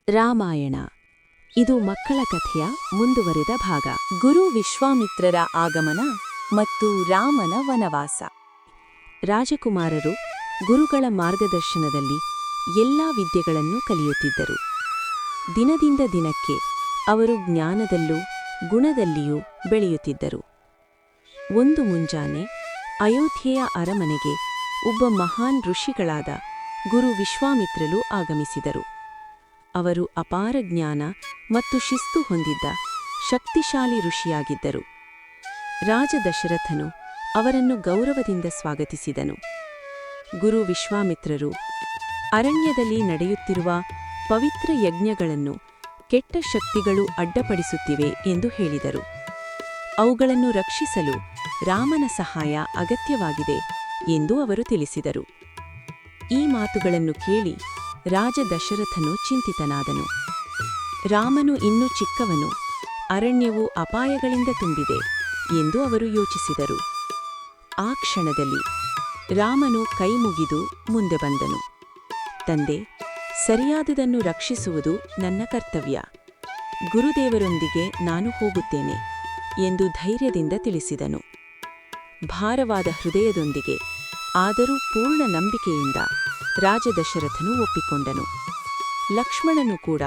ರಾಮಾಯಣ ಇದು ಮಕ್ಕಳ ಕಥೆಯ ಮುಂದುವರೆದ ಭಾಗ. ಗುರು ವಿಶ್ವಾಮಿತ್ರರ ಆಗಮನ ಮತ್ತು ರಾಮನ ವನವಾಸ. ರಾಜಕುಮಾರರು ಗುರುಗಳ ಮಾರ್ಗದರ್ಶನದಲ್ಲಿ ಎಲ್ಲಾ ವಿದ್ಯೆಗಳನ್ನು ಕಲಿಯುತ್ತಿದ್ದರು. ದಿನದಿಂದ ದಿನಕ್ಕೆ ಅವರು ಜ್ಞಾನದಲ್ಲೂ ಗುಣದಲ್ಲಿಯೂ ಬೆಳೆಯುತ್ತಿದ್ದರು. ಒಂದು ಮುಂಜಾನೆ ಅಯೋಧ್ಯೆಯ ಅರಮನೆಗೆ ಒಬ್ಬ ಮಹಾನ್ ಋಷಿಗಳಾದ ಗುರು ವಿಶ್ವಾಮಿತ್ರರು ಆಗಮಿಸಿದರು. ಅವರು ಅಪಾರ ಜ್ಞಾನ ಮತ್ತು ಶಿಸ್ತು ಹೊಂದಿದ್ದ ಶಕ್ತಿಶಾಲಿ ಋಷಿಯಾಗಿದ್ದರು. ರಾಜ ದಶರಥನು ಅವರನ್ನು ಗೌರವದಿಂದ ಸ್ವಾಗತಿಸಿದನು. ಗುರು ವಿಶ್ವಾಮಿತ್ರರು ಅರಣ್ಯದಲ್ಲಿ ನಡೆಯುತ್ತಿರುವ ಪವಿತ್ರ ಯಜ್ಞಗಳನ್ನು ಕೆಟ್ಟ ಶಕ್ತಿಗಳು ಅಡ್ಡಪಡಿಸುತ್ತಿವೆ ಎಂದು ಹೇಳಿದರು. ಅವುಗಳನ್ನು ರಕ್ಷಿಸಲು ರಾಮನ ಸಹಾಯ ಅಗತ್ಯವಾಗಿದೆ ಎಂದು ಅವರು ತಿಳಿಸಿದರು. ಈ ಮಾತುಗಳನ್ನು ಕೇಳಿ ರಾಜ ದಶರಥನು ಚಿಂತಿತನಾದನು. ರಾಮನು ಇನ್ನೂ ಚಿಕ್ಕವನು, ಅರಣ್ಯವು ಅಪಾಯಗಳಿಂದ ತುಂಬಿದೆ ಎಂದು ಅವರು ಯೋಚಿಸಿದರು. ಆ ಕ್ಷಣದಲ್ಲಿ ರಾಮನು ಕೈಮುಗಿದು ಮುಂದೆ ಬಂದನು. ತಂದೆ, ಸರಿಯಾದುದನ್ನು ರಕ್ಷಿಸುವುದು ನನ್ನ ಕರ್ತವ್ಯ. ಗುರುದೇವರೊಂದಿಗೆ ನಾನು ಹೋಗುತ್ತೇನೆ ಎಂದು ಧೈರ್ಯದಿಂದ ತಿಳಿಸಿದನು. ಭಾರವಾದ ಹೃದಯದೊಂದಿಗೆ, ಆದರೂ ಪೂರ್ಣ ನಂಬಿಕೆಯಿಂದ ರಾಜ ದಶರಥನು ಒಪ್ಪಿಕೊಂಡನು. ಲಕ್ಷ್ಮಣನು ಕೂಡ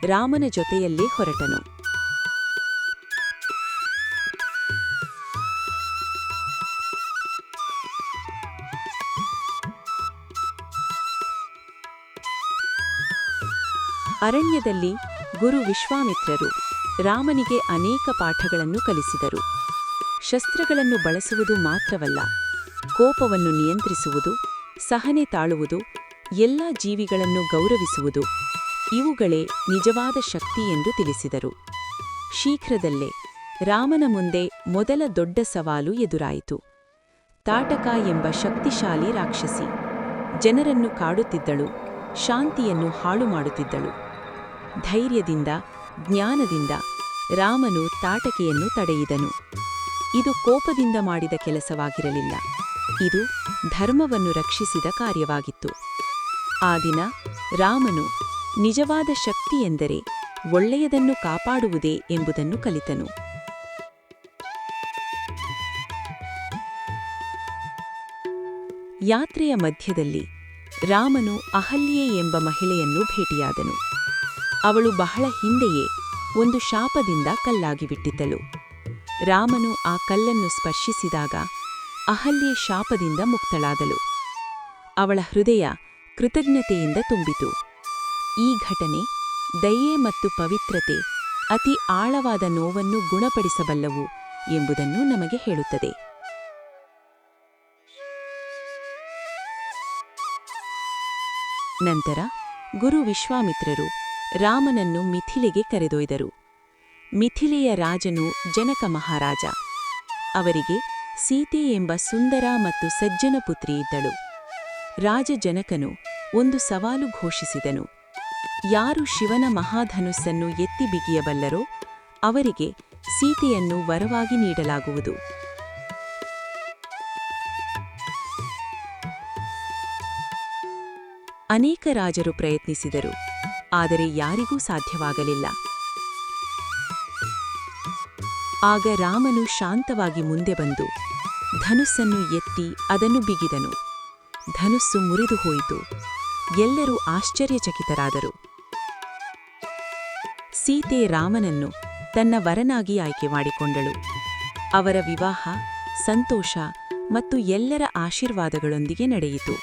ರಾಮನ ಜೊತೆಯಲ್ಲೇ ಹೊರಟನು. ಅರಣ್ಯದಲ್ಲಿ ಗುರು ವಿಶ್ವಾಮಿತ್ರರು ರಾಮನಿಗೆ ಅನೇಕ ಪಾಠಗಳನ್ನು ಕಲಿಸಿದರು. ಶಸ್ತ್ರಗಳನ್ನು ಬಳಸುವುದು ಮಾತ್ರವಲ್ಲ, ಕೋಪವನ್ನು ನಿಯಂತ್ರಿಸುವುದು, ಸಹನೆ ತಾಳುವುದು, ಎಲ್ಲ ಜೀವಿಗಳನ್ನು ಗೌರವಿಸುವುದು, ಇವುಗಳೇ ನಿಜವಾದ ಶಕ್ತಿ ಎಂದು ತಿಳಿಸಿದರು. ಶೀಘ್ರದಲ್ಲೇ ರಾಮನ ಮುಂದೆ ಮೊದಲ ದೊಡ್ಡ ಸವಾಲು ಎದುರಾಯಿತು. ತಾಟಕ ಎಂಬ ಶಕ್ತಿಶಾಲಿ ರಾಕ್ಷಸಿ ಜನರನ್ನು ಕಾಡುತ್ತಿದ್ದಳು, ಶಾಂತಿಯನ್ನು ಹಾಳು ಮಾಡುತ್ತಿದ್ದಳು. ಧೈರ್ಯದಿಂದ, ಜ್ಞಾನದಿಂದ ರಾಮನು ತಾಟಕೆಯನ್ನು ತಡೆಯಿದನು. ಇದು ಕೋಪದಿಂದ ಮಾಡಿದ ಕೆಲಸವಾಗಿರಲಿಲ್ಲ, ಇದು ಧರ್ಮವನ್ನು ರಕ್ಷಿಸಿದ ಕಾರ್ಯವಾಗಿತ್ತು. ಆ ದಿನ ರಾಮನು ನಿಜವಾದ ಶಕ್ತಿ ಎಂದರೆ ಒಳ್ಳೆಯದನ್ನು ಕಾಪಾಡುವುದೇ ಎಂಬುದನ್ನು ಕಲಿತನು. ಯಾತ್ರೆಯ ಮಧ್ಯದಲ್ಲಿ ರಾಮನು ಅಹಲ್ಯೆ ಎಂಬ ಮಹಿಳೆಯನ್ನು ಭೇಟಿಯಾದನು. ಅವಳು ಬಹಳ ಹಿಂದೆಯೇ ಒಂದು ಶಾಪದಿಂದ ಕಲ್ಲಾಗಿಬಿಟ್ಟಿದ್ದಳು. ರಾಮನು ಆ ಕಲ್ಲನ್ನು ಸ್ಪರ್ಶಿಸಿದಾಗ ಅಹಲ್ಯೆ ಶಾಪದಿಂದ ಮುಕ್ತಳಾದಳು. ಅವಳ ಹೃದಯ ಕೃತಜ್ಞತೆಯಿಂದ ತುಂಬಿತು. ಈ ಘಟನೆ ದಯೆ ಮತ್ತು ಪವಿತ್ರತೆ ಅತಿ ಆಳವಾದ ನೋವನ್ನು ಗುಣಪಡಿಸಬಲ್ಲವು ಎಂಬುದನ್ನು ನಮಗೆ ಹೇಳುತ್ತದೆ. ನಂತರ ಗುರು ವಿಶ್ವಾಮಿತ್ರರು ರಾಮನನ್ನು ಮಿಥಿಲೆಗೆ ಕರೆದೊಯ್ದರು. ಮಿಥಿಲೆಯ ರಾಜನು ಜನಕ ಮಹಾರಾಜ. ಅವರಿಗೆ ಸೀತೆ ಎಂಬ ಸುಂದರ ಮತ್ತು ಸಜ್ಜನ ಪುತ್ರಿ ಇದ್ದಳು. ರಾಜ ಜನಕನು ಒಂದು ಸವಾಲು ಘೋಷಿಸಿದನು. ಯಾರು ಶಿವನ ಮಹಾಧನುಸ್ಸನ್ನು ಎತ್ತಿ ಬಿಗಿಯಬಲ್ಲರೋ ಅವರಿಗೆ ಸೀತೆಯನ್ನು ವರವಾಗಿ ನೀಡಲಾಗುವುದು. ಅನೇಕ ರಾಜರು ಪ್ರಯತ್ನಿಸಿದರು, ಆದರೆ ಯಾರಿಗೂ ಸಾಧ್ಯವಾಗಲಿಲ್ಲ. ಆಗ ರಾಮನು ಶಾಂತವಾಗಿ ಮುಂದೆ ಬಂದು ಧನುಸ್ಸನ್ನು ಎತ್ತಿ ಅದನ್ನು ಬಿಗಿದನು. ಧನುಸ್ಸು ಮುರಿದು ಹೋಯಿತು. ಎಲ್ಲರೂ ಆಶ್ಚರ್ಯಚಕಿತರಾದರು. ಸೀತೆ ರಾಮನನ್ನು ತನ್ನ ವರನಾಗಿ ಆಯ್ಕೆ ಮಾಡಿಕೊಂಡಳು. ಅವರ ವಿವಾಹ ಸಂತೋಷ ಮತ್ತು ಎಲ್ಲರ ಆಶೀರ್ವಾದಗಳೊಂದಿಗೆ ನಡೆಯಿತು.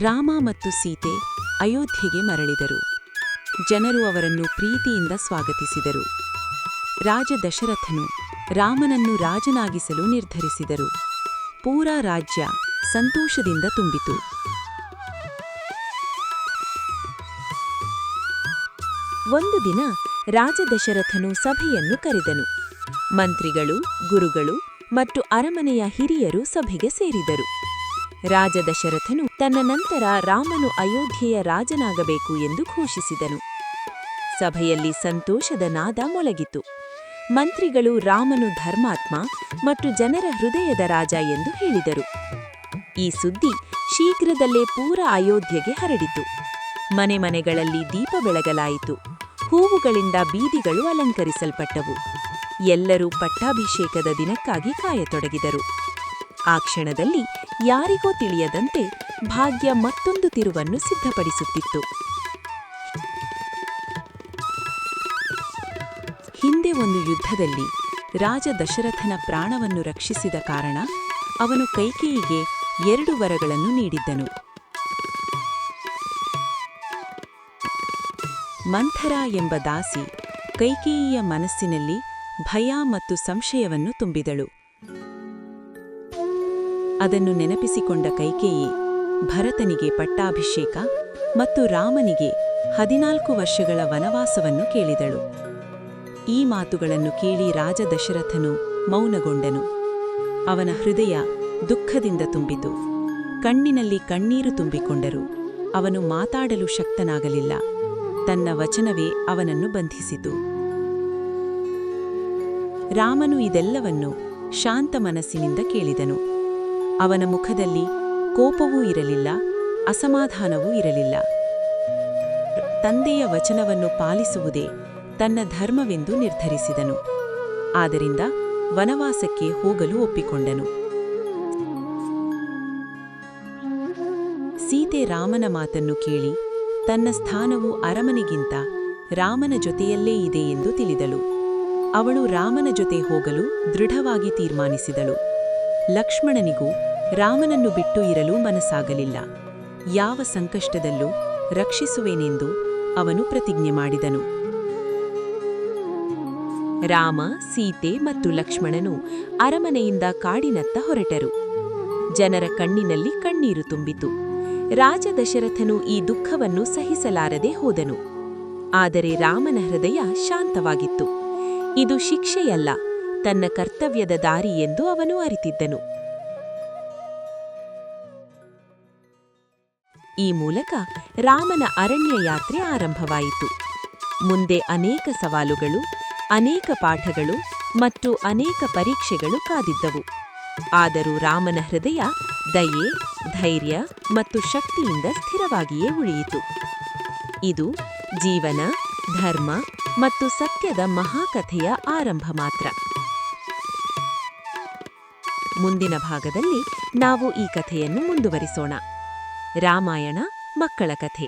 ರಾಮ ಮತ್ತು ಸೀತೆ ಅಯೋಧ್ಯೆಗೆ ಮರಳಿದರು. ಜನರು ಅವರನ್ನು ಪ್ರೀತಿಯಿಂದ ಸ್ವಾಗತಿಸಿದರು. ರಾಜ ದಶರಥನು ರಾಮನನ್ನು ರಾಜನಾಗಿಸಲು ನಿರ್ಧರಿಸಿದರು. ಪೂರಾ ರಾಜ್ಯ ಸಂತೋಷದಿಂದ ತುಂಬಿತು. ಒಂದು ದಿನ ರಾಜ ದಶರಥನು ಸಭೆಯನ್ನು ಕರೆದನು. ಮಂತ್ರಿಗಳು, ಗುರುಗಳು ಮತ್ತು ಅರಮನೆಯ ಹಿರಿಯರು ಸಭೆಗೆ ಸೇರಿದರು. ರಾಜ ದಶರಥನು ತನ್ನ ನಂತರ ರಾಮನು ಅಯೋಧ್ಯೆಯ ರಾಜನಾಗಬೇಕು ಎಂದು ಘೋಷಿಸಿದನು. ಸಭೆಯಲ್ಲಿ ಸಂತೋಷದ ನಾದ ಮೊಳಗಿತು. ಮಂತ್ರಿಗಳು ರಾಮನು ಧರ್ಮಾತ್ಮ ಮತ್ತು ಜನರ ಹೃದಯದ ರಾಜ ಎಂದು ಹೇಳಿದರು. ಈ ಸುದ್ದಿ ಶೀಘ್ರದಲ್ಲೇ ಪೂರ ಅಯೋಧ್ಯೆಗೆ ಹರಡಿತು. ಮನೆ ಮನೆಗಳಲ್ಲಿ ದೀಪ ಬೆಳಗಲಾಯಿತು. ಹೂವುಗಳಿಂದ ಬೀದಿಗಳು ಅಲಂಕರಿಸಲ್ಪಟ್ಟವು. ಎಲ್ಲರೂ ಪಟ್ಟಾಭಿಷೇಕದ ದಿನಕ್ಕಾಗಿ ಕಾಯತೊಡಗಿದರು. ಆ ಕ್ಷಣದಲ್ಲಿ ಯಾರಿಗೂ ತಿಳಿಯದಂತೆ ಭಾಗ್ಯ ಮತ್ತೊಂದು ತಿರುವನ್ನು ಸಿದ್ಧಪಡಿಸುತ್ತಿತ್ತು. ಹಿಂದೆ ಒಂದು ಯುದ್ಧದಲ್ಲಿ ರಾಜ ದಶರಥನ ಪ್ರಾಣವನ್ನು ರಕ್ಷಿಸಿದ ಕಾರಣ ಅವನು ಕೈಕೇಯಿಗೆ 2 ವರಗಳನ್ನು ನೀಡಿದ್ದನು. ಮಂಥರ ಎಂಬ ದಾಸಿ ಕೈಕೇಯಿಯ ಮನಸ್ಸಿನಲ್ಲಿ ಭಯ ಮತ್ತು ಸಂಶಯವನ್ನು ತುಂಬಿದಳು. ಅದನ್ನು ನೆನಪಿಸಿಕೊಂಡ ಕೈಕೇಯಿ ಭರತನಿಗೆ ಪಟ್ಟಾಭಿಷೇಕ ಮತ್ತು ರಾಮನಿಗೆ 14 ವರ್ಷಗಳ ವನವಾಸವನ್ನು ಕೇಳಿದಳು. ಈ ಮಾತುಗಳನ್ನು ಕೇಳಿ ರಾಜ ದಶರಥನು ಮೌನಗೊಂಡನು. ಅವನ ಹೃದಯ ದುಃಖದಿಂದ ತುಂಬಿತು. ಕಣ್ಣಿನಲ್ಲಿ ಕಣ್ಣೀರು ತುಂಬಿಕೊಂಡರು. ಅವನು ಮಾತಾಡಲು ಶಕ್ತನಾಗಲಿಲ್ಲ. ತನ್ನ ವಚನವೇ ಅವನನ್ನು ಬಂಧಿಸಿತು. ರಾಮನು ಇದೆಲ್ಲವನ್ನು ಶಾಂತ ಮನಸ್ಸಿನಿಂದ ಕೇಳಿದನು. ಅವನ ಮುಖದಲ್ಲಿ ಕೋಪವೂ ಇರಲಿಲ್ಲ, ಅಸಮಾಧಾನವೂ ಇರಲಿಲ್ಲ. ತಂದೆಯ ವಚನವನ್ನು ಪಾಲಿಸುವುದೇ ತನ್ನ ಧರ್ಮವೆಂದು ನಿರ್ಧರಿಸಿದನು. ಆದ್ದರಿಂದ ವನವಾಸಕ್ಕೆ ಹೋಗಲು ಒಪ್ಪಿಕೊಂಡನು. ಸೀತೆ ರಾಮನ ಮಾತನ್ನು ಕೇಳಿ ತನ್ನ ಸ್ಥಾನವು ಅರಮನೆಗಿಂತ ರಾಮನ ಜೊತೆಯಲ್ಲೇ ಇದೆ ಎಂದು ತಿಳಿದಳು. ಅವಳು ರಾಮನ ಜೊತೆ ಹೋಗಲು ದೃಢವಾಗಿ ತೀರ್ಮಾನಿಸಿದಳು. ಲಕ್ಷ್ಮಣನಿಗೂ ರಾಮನನ್ನು ಬಿಟ್ಟು ಇರಲು ಮನಸ್ಸಾಗಲಿಲ್ಲ. ಯಾವ ಸಂಕಷ್ಟದಲ್ಲೂ ರಕ್ಷಿಸುವೆನೆಂದು ಅವನು ಪ್ರತಿಜ್ಞೆ ಮಾಡಿದನು. ರಾಮ, ಸೀತೆ ಮತ್ತು ಲಕ್ಷ್ಮಣನು ಅರಮನೆಯಿಂದ ಕಾಡಿನತ್ತ ಹೊರಟರು. ಜನರ ಕಣ್ಣಿನಲ್ಲಿ ಕಣ್ಣೀರು ತುಂಬಿತು. ರಾಜ ದಶರಥನು ಈ ದುಃಖವನ್ನು ಸಹಿಸಲಾರದೆ ಹೋದನು. ಆದರೆ ರಾಮನ ಹೃದಯ ಶಾಂತವಾಗಿತ್ತು. ಇದು ಶಿಕ್ಷೆಯಲ್ಲ, ತನ್ನ ಕರ್ತವ್ಯದ ದಾರಿ ಎಂದು ಅವನು ಅರಿತಿದ್ದನು. ಈ ಮೂಲಕ ರಾಮನ ಅರಣ್ಯ ಯಾತ್ರೆ ಆರಂಭವಾಯಿತು. ಮುಂದೆ ಅನೇಕ ಸವಾಲುಗಳು, ಅನೇಕ ಪಾಠಗಳು ಮತ್ತು ಅನೇಕ ಪರೀಕ್ಷೆಗಳು ಕಾದಿದ್ದವು. ಆದರೂ ರಾಮನ ಹೃದಯ ದಯೆ, ಧೈರ್ಯ ಮತ್ತು ಶಕ್ತಿಯಿಂದ ಸ್ಥಿರವಾಗಿಯೇ ಉಳಿಯಿತು. ಇದು ಜೀವನ, ಧರ್ಮ ಮತ್ತು ಸತ್ಯದ ಮಹಾಕಥೆಯ ಆರಂಭ ಮಾತ್ರ. ಮುಂದಿನ ಭಾಗದಲ್ಲಿ ನಾವು ಈ ಕಥೆಯನ್ನು ಮುಂದುವರಿಸೋಣ. ರಾಮಾಯಣ ಮಕ್ಕಳ ಕಥೆ.